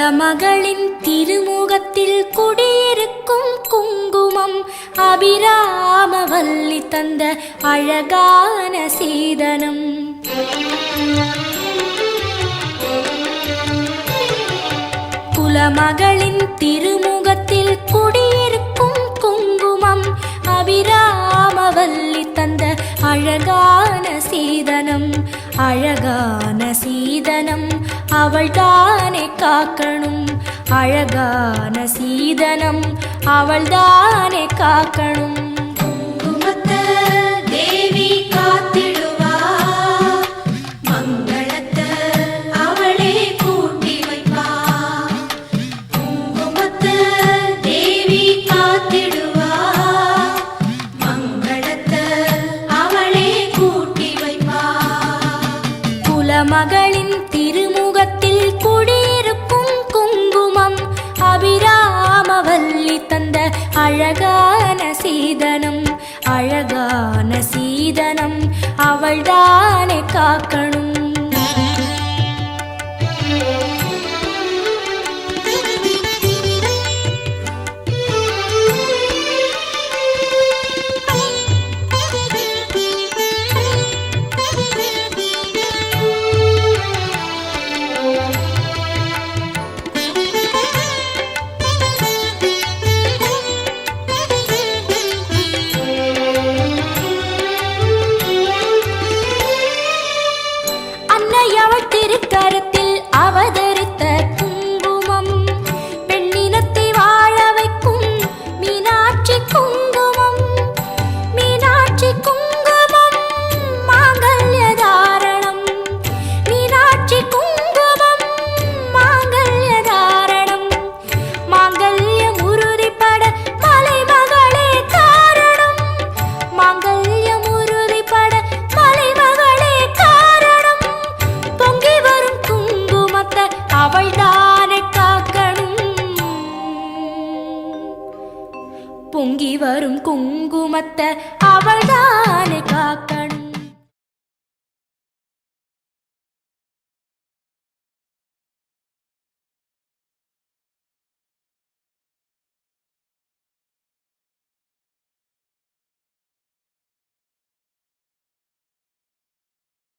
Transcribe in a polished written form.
குலமகளின் திருமுகத்தில் குடியிருக்கும் குங்குமம் அபிராமவல்லி தந்த அழகான சீதனம். குலமகளின் திருமுகத்தில் குடியிருக்கும் குங்குமம் அபிராமவல்லி தந்த அழகான சீதனம். அழகான சீதனம் அவள்தானே காக்கணும். அழகான சீதனம் அவள்தானே காக்கணும். குங்குமத்தை தேவி காத்திடுவா, மங்களத்தை அவளே கூட்டி வைப்பா. குங்குமத்தை தேவி காத்திடுவா, மங்களத்தை அவளே கூட்டி வைப்பா. குலமகளின் திருமுகத்தில் குடியிருக்கும் குங்குமம் அபிராமவல்லி தந்த அழகான சீதனம். அழகான சீதனம் அவள்தானே காக்கணும். திருக்கரத்தில் அவதரித்த குங்குமம் பெண்ணினத்தை வாழ வைக்கும் மீனாட்சி குங்குமம். மீனாட்சி குங்குமம் மாங்கல்ய தாரணம். மீனாட்சி குங்குமம் மாங்கல்ய தாரணம். மாங்கல்யம் உறுதிப்பட மலைமகளே காரணம். மாங்கல்யம் உறுதிப்பட மலைமகளே காரணம். பொங்கி வரும் குங்குமத்தை அவள்தானே காக்கணும். பொங்கி வரும் குங்குமத்தை